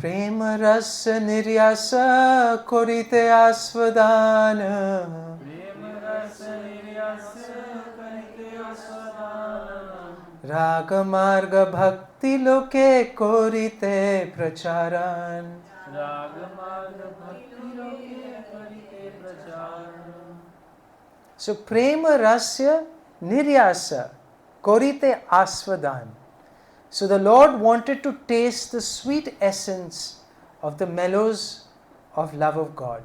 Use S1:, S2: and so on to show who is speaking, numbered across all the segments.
S1: Prema rasa niryasa korite asvadana. Raga marga bhakti loke korite pracharan. So prema rasya niryasa korite asvadan. So the Lord wanted to taste the sweet essence of the mellows of love of God.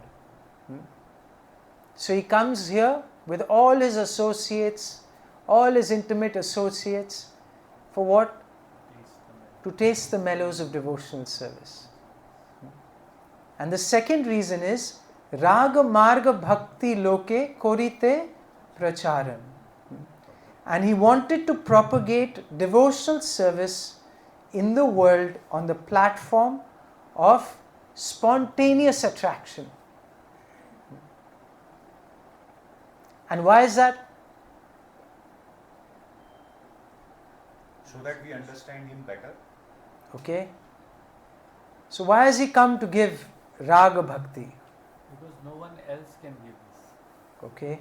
S1: So he comes here with all his associates, all his intimate associates, for what? To taste the mellows of devotional service. And the second reason is Raga Marga Bhakti Loke Korite Pracharan. And he wanted to propagate devotional service in the world on the platform of spontaneous attraction. And why is that?
S2: So that we understand him better.
S1: Okay. So why has he come to give Raga Bhakti?
S3: Because no one else can give this.
S1: Okay.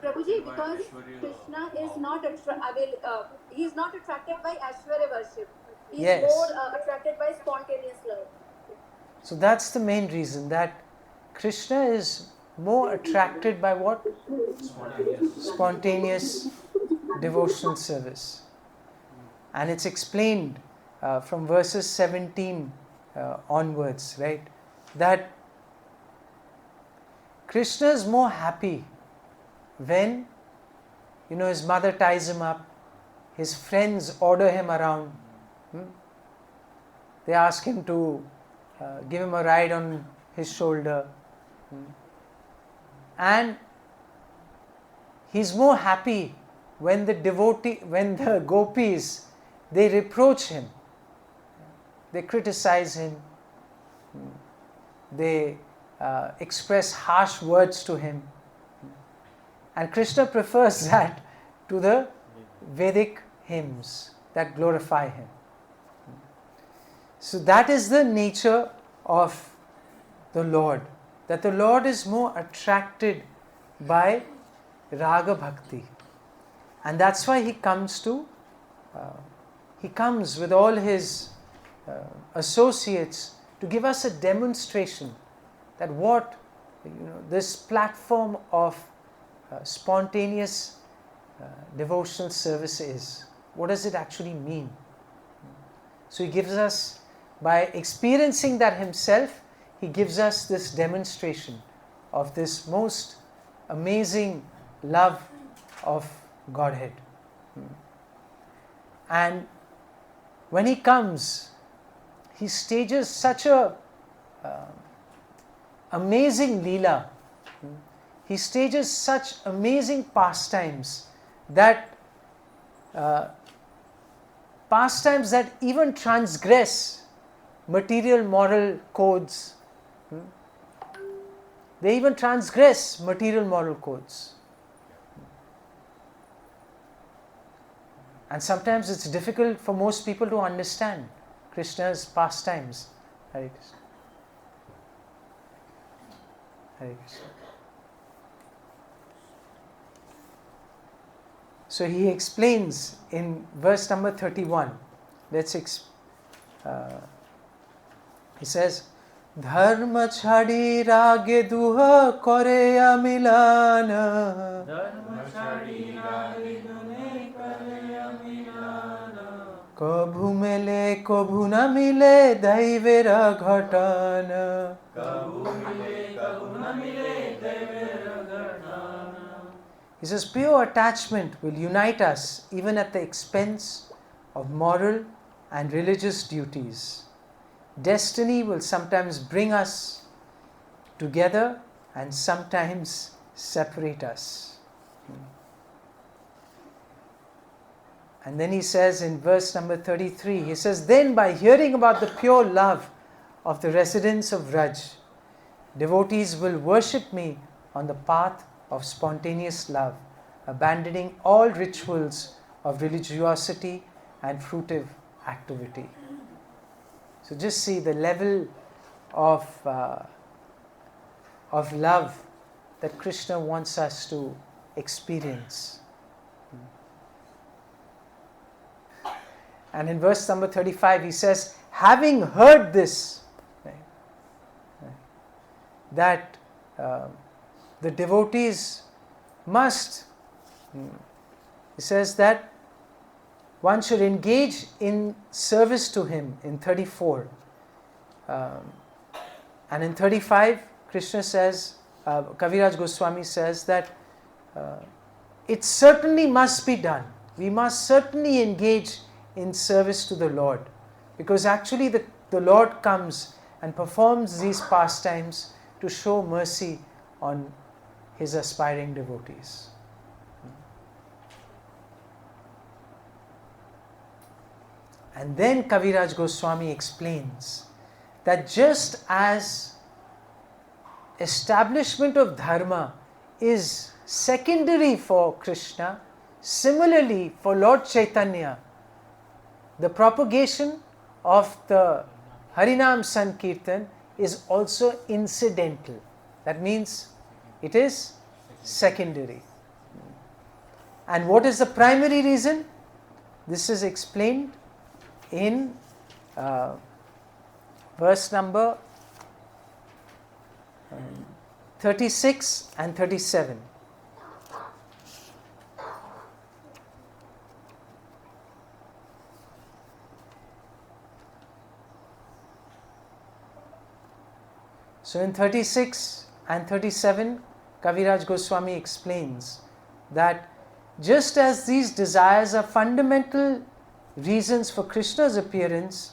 S4: Prabhuji, because Krishna is not he is not attracted by Aishwarya worship. He is more attracted by spontaneous love.
S1: So that's the main reason, that Krishna is more attracted by what? Spontaneous devotional service. And it's explained from verses 17 onwards, right? That Krishna is more happy when, his mother ties him up, his friends order him around, they ask him to give him a ride on his shoulder, and he's more happy when the gopis, they reproach him, they criticize him, they express harsh words to him. And Krishna prefers that to the Vedic hymns that glorify him. So that is the nature of the Lord, that the Lord is more attracted by Raga Bhakti. And that's why he comes with all his associates to give us a demonstration that what this platform of spontaneous devotional service is. What does it actually mean? So he gives us, by experiencing that himself, he gives us this demonstration of this most amazing love of Godhead. And when he comes, he stages such a amazing Leela. He stages such amazing pastimes that even transgress material moral codes. They even transgress material moral codes. And sometimes it's difficult for most people to understand Krishna's pastimes. Hare Krishna. Hare Krishna. So he explains in verse number 31. He says, Dharma chhadi rage duha kore amilana. Dharma chhadi rage duha kore amilana. Kabhu mile kabhu na mile daivera ghatana. Kabhu mile kabhu na mile daivera ghatana. He says, pure attachment will unite us even at the expense of moral and religious duties. Destiny will sometimes bring us together and sometimes separate us. And then he says in verse number 33, he says, then by hearing about the pure love of the residents of Vraj, devotees will worship me on the path of spontaneous love, abandoning all rituals of religiosity and fruitive activity. So just see the level of love that Krishna wants us to experience. And in verse number 35 he says, having heard this, that the devotees must, he says that one should engage in service to him in 34. And in 35, Krishna says, Kaviraj Goswami says that it certainly must be done. We must certainly engage in service to the Lord, because actually the Lord comes and performs these pastimes to show mercy on his aspiring devotees. And then Kaviraj Goswami explains that just as establishment of dharma is secondary for Krishna, similarly for Lord Caitanya, the propagation of the Harinam Sankirtan is also incidental. That means it is secondary. And what is the primary reason? This is explained in verse number 36 and 37. So in 36 and 37, Kaviraj Goswami explains that just as these desires are fundamental reasons for Krishna's appearance,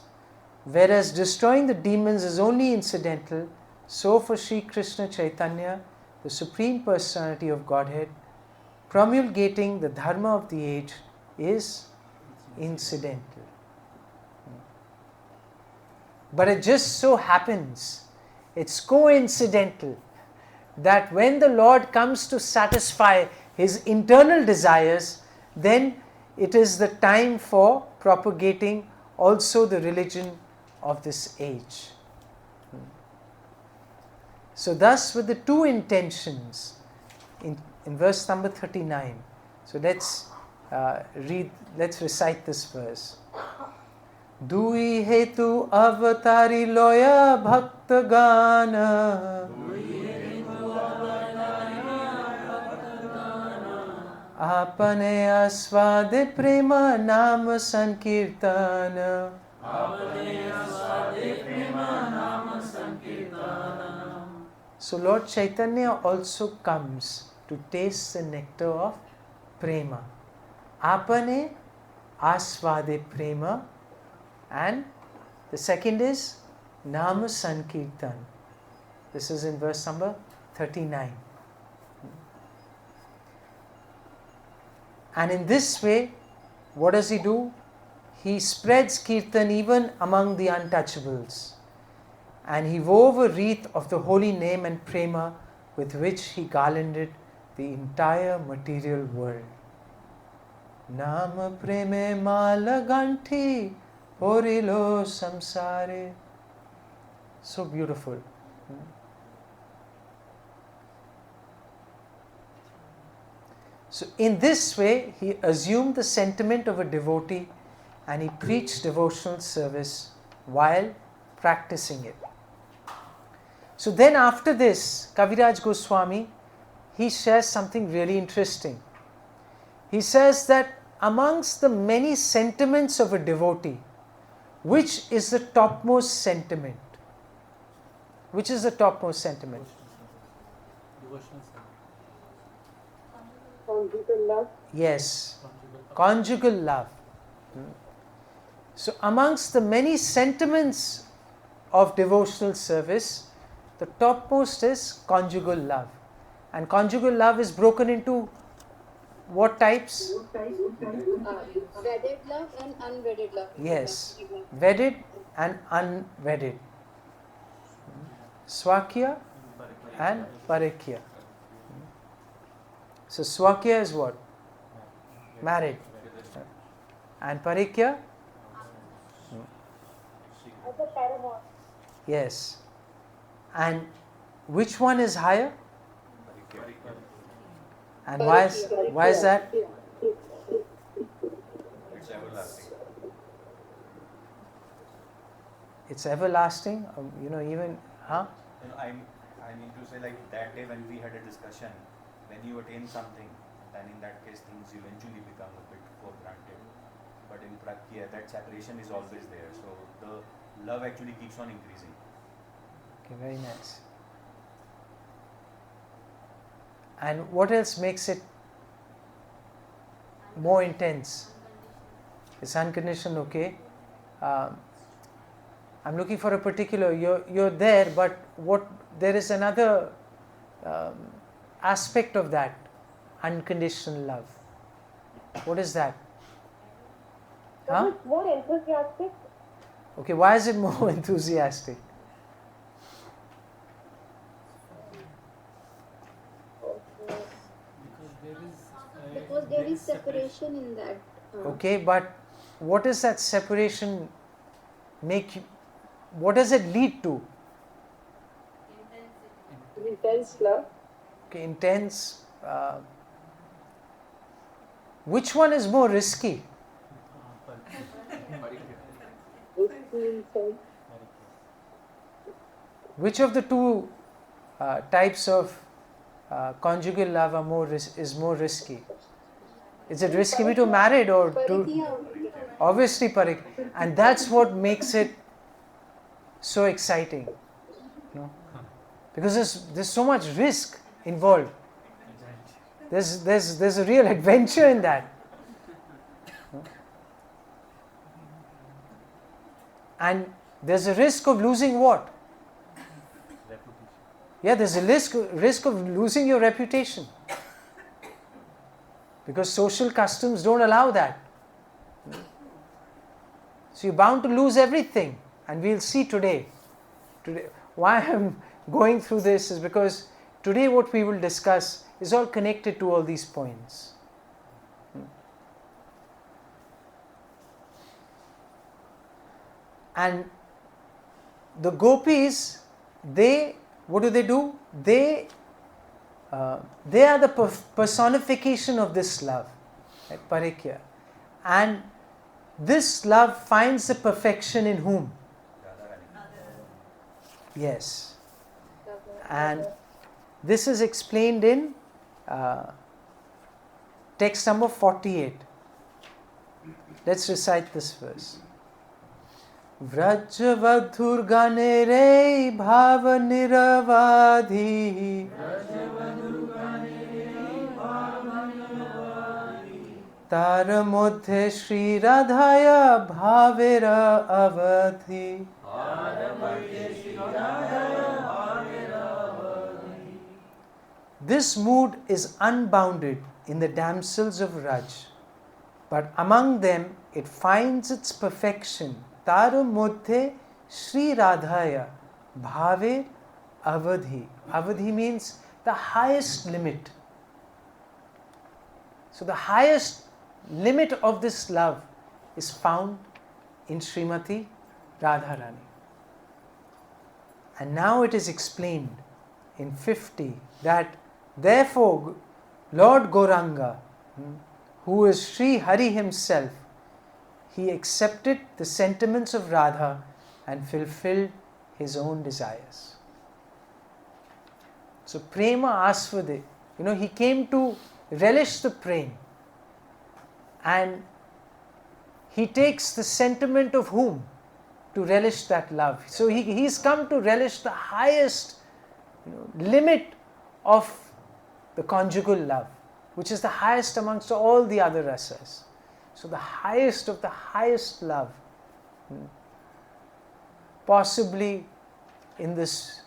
S1: whereas destroying the demons is only incidental, so for Sri Krishna Chaitanya, the Supreme Personality of Godhead, promulgating the dharma of the age is incidental. But it just so happens, it's coincidental, that when the Lord comes to satisfy his internal desires, then it is the time for propagating also the religion of this age. So thus with the two intentions in verse number 39. So let's recite this verse. Dui hetu avatari loya bhakta gana, apane aswade prema nama sankirtana. So Lord Chaitanya also comes to taste the nectar of prema. Apane aswade prema, and the second is nama sankirtan. This is in verse number 39. And in this way, what does he do? He spreads kirtan even among the untouchables. And he wove a wreath of the holy name and prema with which he garlanded the entire material world. Nama preme mala ganthi porilo samsare. So beautiful. So in this way, he assumed the sentiment of a devotee and he preached devotional service while practicing it. So then after this, Kaviraj Goswami, he shares something really interesting. He says that amongst the many sentiments of a devotee, which is the topmost sentiment? Which is the topmost sentiment?
S3: Devotional service.
S4: Conjugal love.
S1: Yes, conjugal love. So amongst the many sentiments of devotional service, the topmost is conjugal love. And conjugal love is broken into what types?
S4: Wedded love and unwedded love.
S1: Yes, wedded and unwedded. Swakya and Parikya. So Swakya is what? Married. And Parikya?
S4: As a paramount.
S1: Yes. And which one is higher? And why is that?
S2: It's everlasting.
S1: It's everlasting. Even, huh?
S2: I mean to say, like that day when we had a discussion, when you attain something, then in that case things eventually become a bit for granted. But in Prakya, that separation is always there. So the love actually keeps on increasing.
S1: Okay, very nice. And what else makes it more intense? It's unconditional, okay. I'm looking for a particular, you're there, but there is another aspect of that unconditional love. What is that? Huh?
S4: More enthusiastic.
S1: Okay, why is it more enthusiastic?
S4: Because there is separation in that.
S1: Okay, but what does that separation make you, what does it lead to?
S4: Intense love.
S1: Okay, intense. Which one is more risky? Which of the two types of conjugal love is more risky? Is it risky to married or to? Obviously, Parik. And that's what makes it so exciting. Because there's so much risk involved. There's a real adventure in that. And there's a risk of losing what? Yeah, there's a risk of losing your reputation. Because social customs don't allow that. So you're bound to lose everything. And we'll see today. Why I'm going through this is because today what we will discuss is all connected to all these points. And the gopis, what do? They are the personification of this love, right? Parikya. And this love finds the perfection in whom? Yes. And this is explained in text number 48. Let's recite this verse. Vrajavadhur gane re bhava niravadhi tar moddhe Shri Radhaya bhavera avadhi. This mood is unbounded in the damsels of Raj, but among them it finds its perfection. Tara moddhe Shri Radhaya bhave avadhi. Avadhi means the highest limit. So the highest limit of this love is found in Srimati Radharani. And now it is explained in 50 that therefore Lord Gauranga, who is Sri Hari himself, he accepted the sentiments of Radha and fulfilled his own desires. So prema asvade, he came to relish the prema, and he takes the sentiment of whom to relish that love. So he's come to relish the highest limit of the conjugal love, which is the highest amongst all the other rasas. So the highest of the highest love, possibly in this,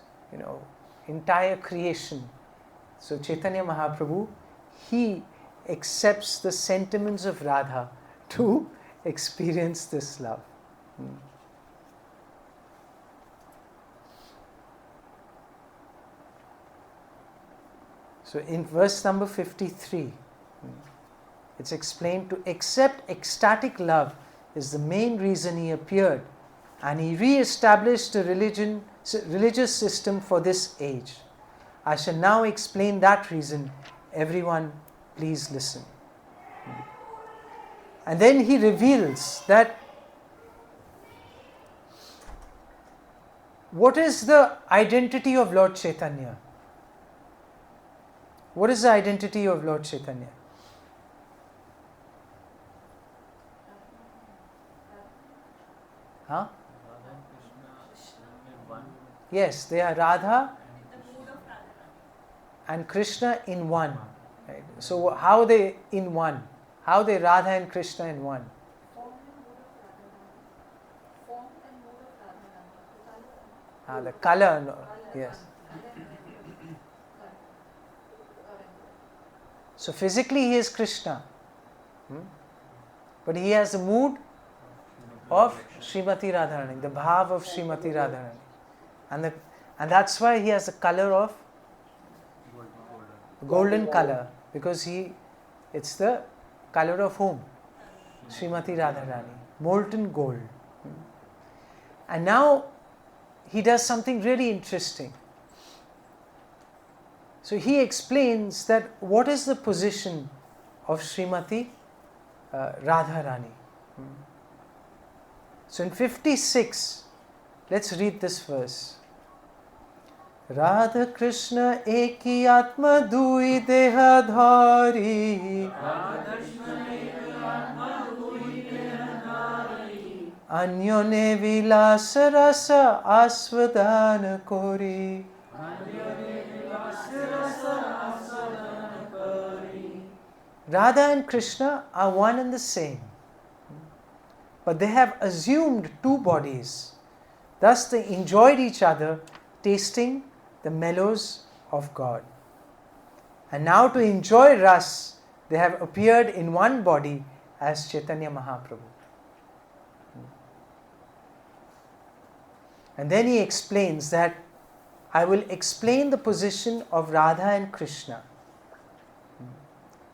S1: entire creation. So Chaitanya Mahaprabhu, he accepts the sentiments of Radha to experience this love. So in verse number 53, it's explained to accept ecstatic love is the main reason he appeared and he re-established a religious system for this age. I shall now explain that reason. Everyone, please listen. And then he reveals that what is the identity of Lord Caitanya? What is the identity of Lord Caitanya? Huh?
S3: Radha and Krishna in one.
S1: Yes, they are Radha and Krishna in one. Right? So how they in one? How they Radha and Krishna in one? The color, no. Yes. So physically he is Krishna, but he has the mood of Srimati Radharani, the bhav of Srimati Radharani, and that's why he has the color of golden color, because it's the color of whom? Srimati Radharani, molten gold. And now he does something really interesting. So he explains that what is the position of Srimati Radharani. So in 56, let's read this verse. Radha Krishna eki atma dui deha dhari, anyone vilasa rasa asvadana kori. Radha and Krishna are one and the same, but they have assumed two bodies. Thus they enjoyed each other, tasting the mellows of God. And now to enjoy ras, they have appeared in one body as Chaitanya Mahaprabhu. And then he explains that I will explain the position of Radha and Krishna.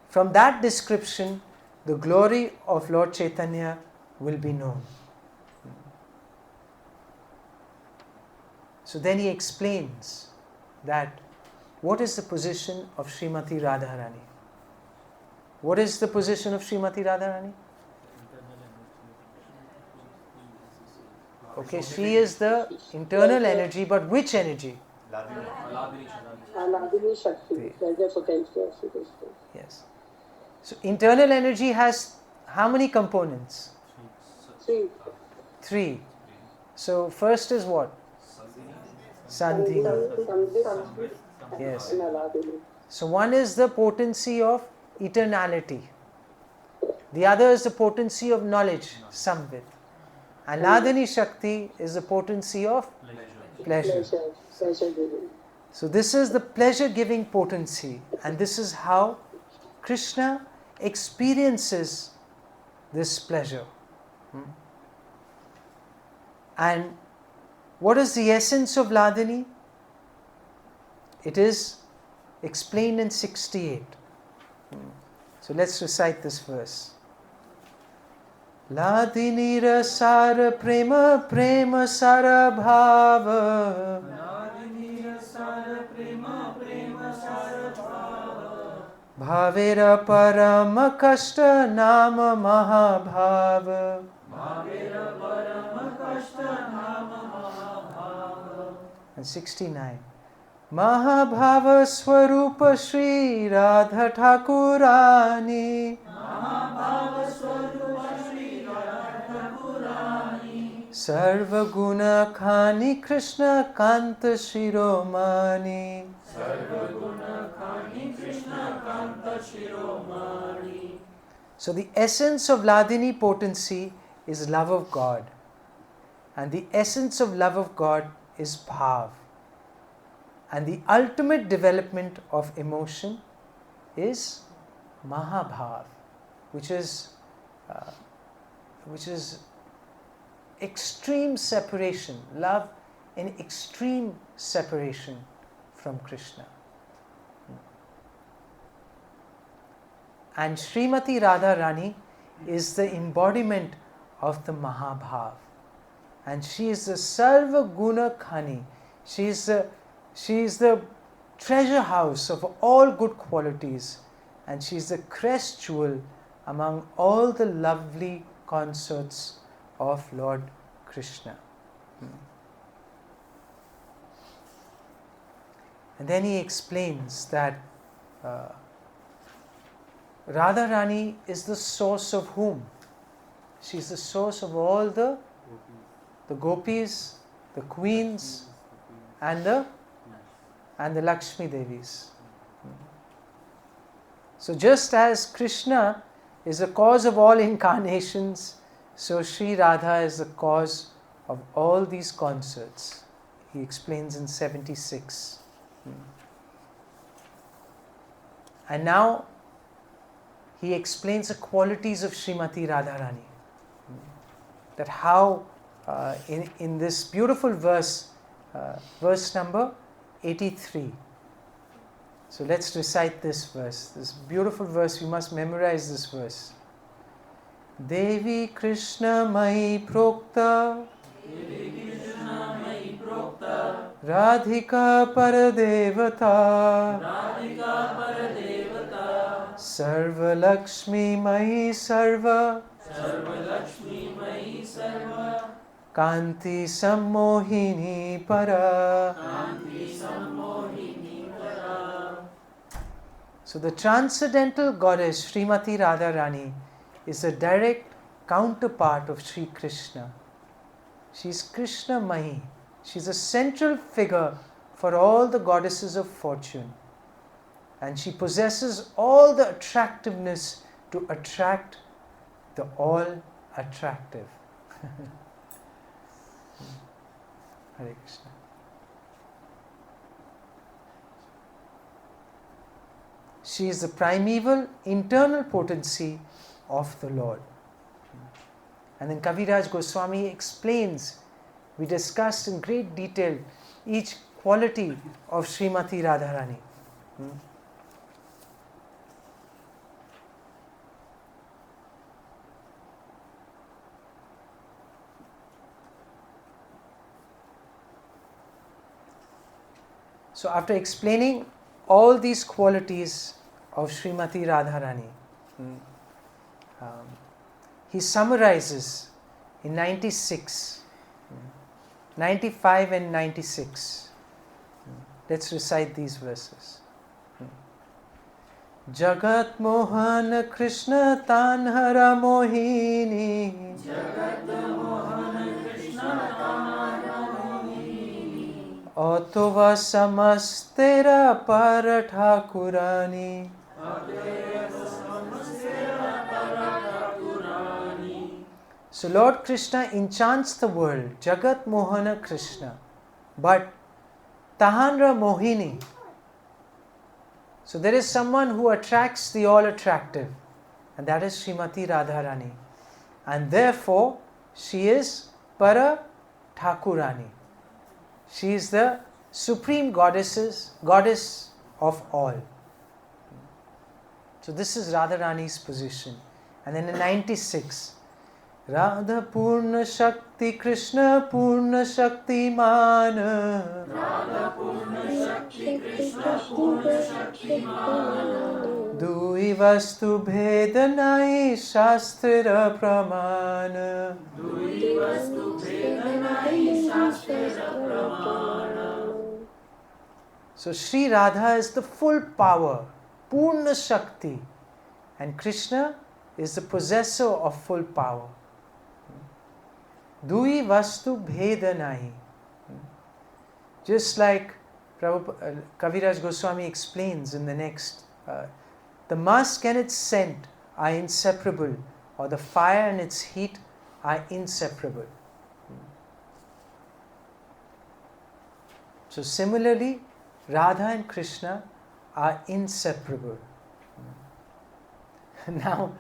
S1: From that description, the glory of Lord Caitanya will be known. So then he explains that what is the position of Srimati Radharani? What is the position of Srimati Radharani? Okay, she is the internal energy, but which energy?
S5: Ladini Shakti, pleasure potential.
S1: Yes. So internal energy has how many components? Three. So first is what? Sandhini. Yes. So one is the potency of eternality. The other is the potency of knowledge, samvit. And Ladini Shakti is the potency of pleasure. So this is the pleasure-giving potency, and this is how Krishna experiences this pleasure. And what is the essence of Ladini? It is explained in 68. So let's recite this verse. Ladini rasara prema prema sara bhava, bhavera parama kashta nama mahabhava. And 69. Mahabhava Swarupa Shri Radha Thakurani, Sarva Guna Khani Krishna Kanta Shiromani. So the essence of Ladini potency is love of God, and the essence of love of God is bhav, and the ultimate development of emotion is mahabhav, which is extreme separation, love in extreme separation from Krishna. And Srimati Radharani is the embodiment of the mahabhav. and she is the Sarva Guna Khani. She is the treasure house of all good qualities, and she is the crest jewel among all the lovely consorts of Lord Krishna. And then he explains that Radharani is the source of whom? She is the source of all the gopis, the queens, and the Lakshmi Devis. So just as Krishna is the cause of all incarnations, so Sri Radha is the cause of all these concerts. He explains in 76. And now he explains the qualities of Srimati Radharani. That how in this beautiful verse, verse number 83. So let's recite this verse. This beautiful verse, we must memorize this verse. Devi Krishna Mai Prokta Radhika Paradevata Sarva Lakshmi Mai Sarva Kanti Sammohini Para. So the transcendental goddess Srimati Radharani is a direct counterpart of Sri Krishna. She is Krishna Mahi. She is a central figure for all the goddesses of fortune. And she possesses all the attractiveness to attract the all attractive. Hare Krishna. She is the primeval internal potency of the Lord. And then Kaviraj Goswami explains, we discussed in great detail each quality of Srimati Radharani. So after explaining all these qualities of Srimati Radharani, he summarizes in 96, 95 and 96. Let's recite these verses. Jagat Mohan Krishna Tanhara Mohini Otova Samastera Parathakurani. So Lord Krishna enchants the world, Jagat Mohana Krishna, but Tahanra Mohini. So there is someone who attracts the all attractive, and that is Srimati Radharani. And therefore, she is Para Thakurani. She is the supreme goddess of all. So this is Radharani's position. And then in 96, Radha Purna Shakti Krishna Purna Shakti Mana. Radha Purna Shakti Krishna Purna Shakti Mana. Dui Vastu Bhedanai Shastra Pramana. Dui Vastu Bhedanai Shastra Pramana. So Sri Radha is the full power, Purna Shakti, and Krishna is the possessor of full power. Dui Vastu Bhedanai. Just like Kaviraj Goswami explains in the next, the musk and its scent are inseparable, or the fire and its heat are inseparable. So similarly, Radha and Krishna are inseparable. Now,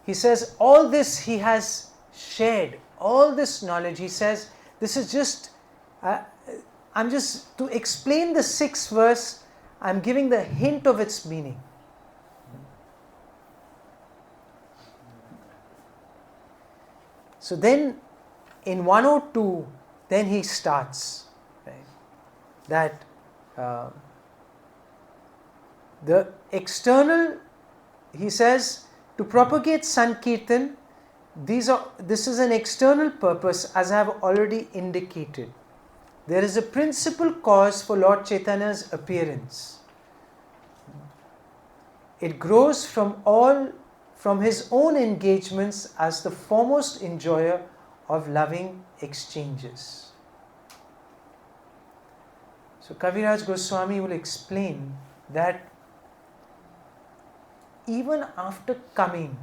S1: he says all this he has shared, all this knowledge. He says this is just, I'm just, to explain the 6th verse, I'm giving the hint of its meaning. So then in 102, then he starts, right, that the external, he says, to propagate Sankirtan, this is an external purpose, as I have already indicated. There is a principal cause for Lord Chaitanya's appearance. It grows from his own engagements as the foremost enjoyer of loving exchanges. So Kaviraj Goswami will explain that even after coming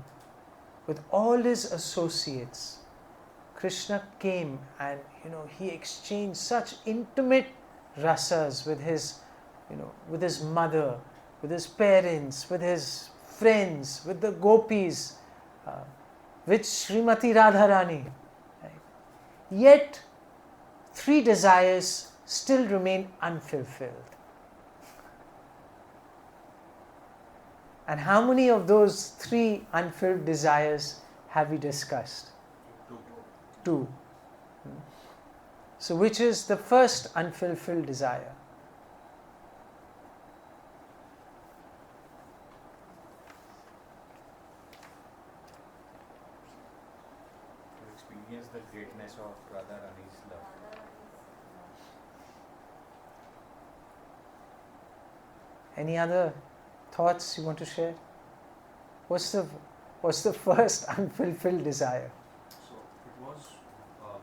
S1: with all his associates, Krishna came and he exchanged such intimate rasas with his with his mother, with his parents, with his friends, with the gopis, with Srimati Radharani. Right? Yet 3 desires still remain unfulfilled. And how many of those 3 unfulfilled desires have we discussed? 2. So which is the first unfulfilled desire?
S2: To experience the greatness of Radharani's love.
S1: Any other thoughts you want to share? What's the first unfulfilled desire?
S6: So it was what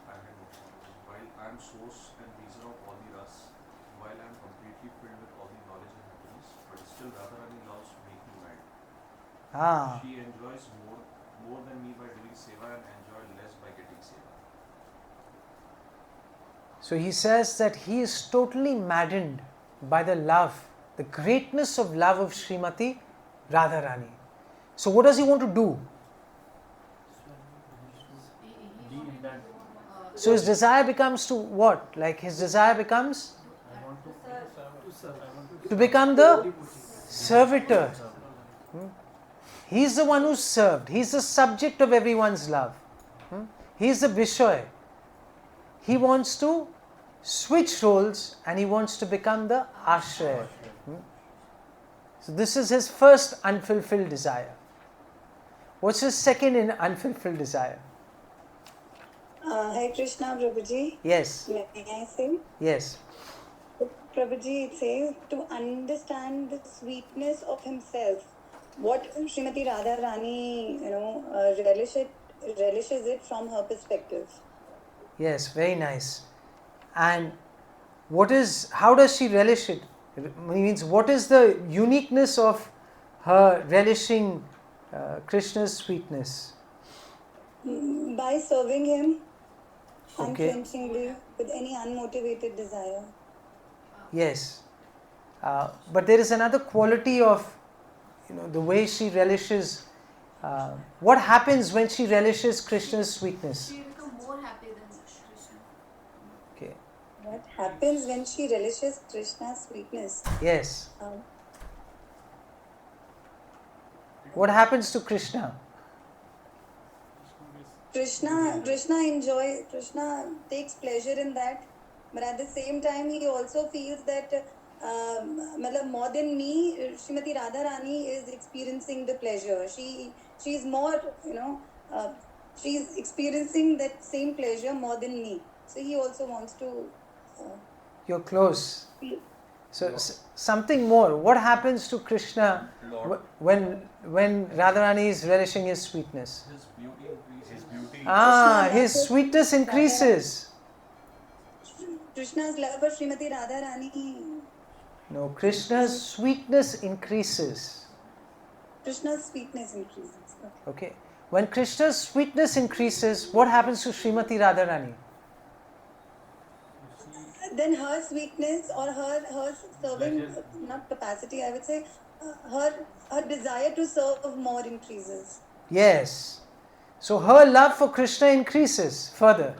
S6: I had mentioned. While I am source and reason of all the ras, while I am completely filled with all the knowledge and happiness, but still Radharani loves to make me mad. She enjoys more than me by doing seva and enjoy less by getting seva.
S1: So he says that he is totally maddened by the love, the greatness of love of Srimati Radharani. So what does he want to do? So his desire becomes to what? Like his desire becomes to become the servitor. He is the one who's served. He is the subject of everyone's love. He is the Vishoy. He wants to switch roles and he wants to become the Ashraya. So this is his first unfulfilled desire. What's his second unfulfilled desire?
S7: Hare Krishna, Prabhuji.
S1: Yes.
S7: May I say?
S1: Yes.
S7: Prabhuji, it says to understand the sweetness of himself. What Srimati Radharani, relishes it from her perspective.
S1: Yes, very nice. And how does she relish it? It means, what is the uniqueness of her relishing Krishna's sweetness?
S7: By serving him unflinchingly with any unmotivated desire.
S1: Yes. But there is another quality of the way she relishes. What happens when she relishes Krishna's sweetness?
S8: She becomes more happy than Krishna.
S1: Okay.
S7: What happens when she relishes Krishna's sweetness?
S1: Yes. What happens to Krishna?
S7: Krishna takes pleasure in that, but at the same time he also feels that more than me, Srimati Radharani is experiencing the pleasure. She's more, she's experiencing that same pleasure more than me. So he also wants to.
S1: You're close. So something more. What happens to Krishna when Radharani is relishing his sweetness?
S2: His beauty increases.
S1: His sweetness increases.
S7: Krishna's love for Srimati Radharani.
S1: No, Krishna's sweetness increases.
S7: Krishna's sweetness increases.
S1: Okay. When Krishna's sweetness increases, what happens to Srimati Radharani?
S7: Then her sweetness or her serving, not capacity, I would say, her desire to serve more increases.
S1: Yes. So her love for Krishna increases further.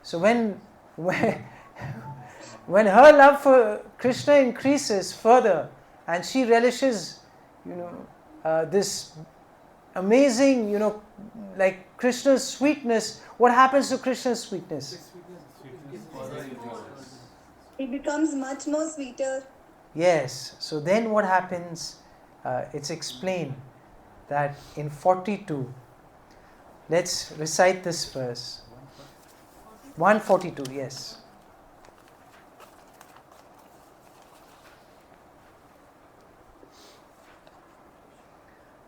S1: So when her love for Krishna increases further and she relishes, this amazing, like Krishna's sweetness. What happens to Krishna's sweetness?
S7: It becomes much more sweeter.
S1: Yes. So then what happens? It's explained that in 42, let's recite this verse. 142, yes.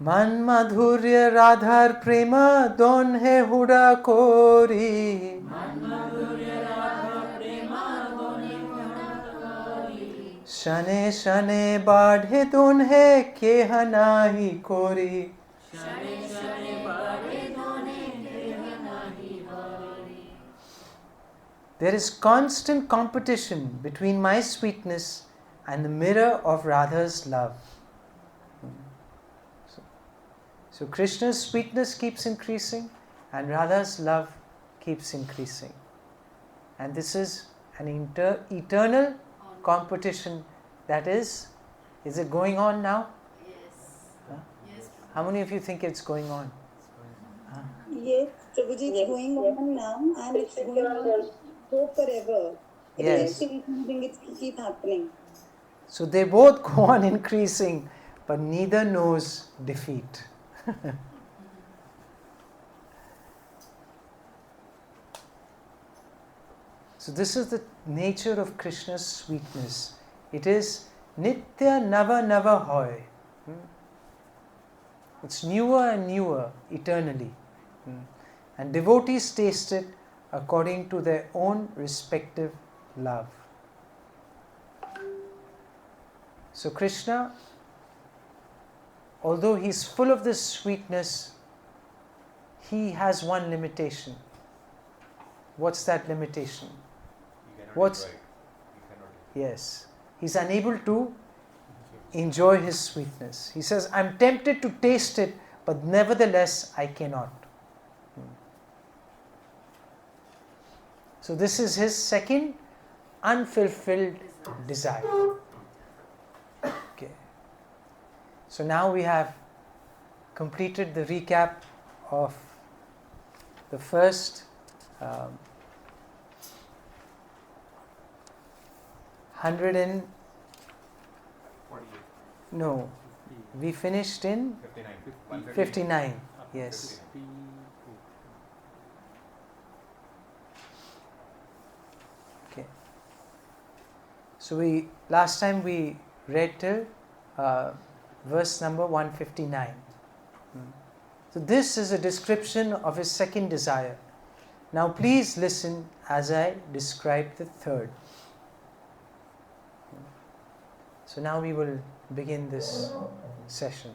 S1: मन माधुर्य राधार प्रेमा दोन है हुडा कोरी शने शने बाढ़े दोन है के हनाही कोरी There is constant competition between my sweetness and the mirror of Radha's love. So Krishna's sweetness keeps increasing and Radha's love keeps increasing. And this is an eternal competition that is it going on now?
S8: Yes.
S1: Huh?
S8: Yes.
S1: How many of you think it's going on? Huh?
S7: Yes, Prabhuji, it's going on now and it's going on go forever.
S1: Yes.
S7: It keep happening.
S1: So they both go on increasing, but neither knows defeat. So this is the nature of Krishna's sweetness. It is Nitya Nava Nava Hoy. It's newer and newer eternally. And devotees taste it according to their own respective love. So Krishna, although he is full of this sweetness, he has one limitation. What's that limitation? Yes, he's unable to enjoy his sweetness. He says, I'm tempted to taste it, but nevertheless I cannot. So this is his second unfulfilled desire. Okay. So now we have completed the recap of the first 100 and
S6: 48.
S1: no, we finished in 59. Yes. Okay. So last time we read till verse number 159. So this is a description of his second desire. Now please listen as I describe the third. So now we will begin this session.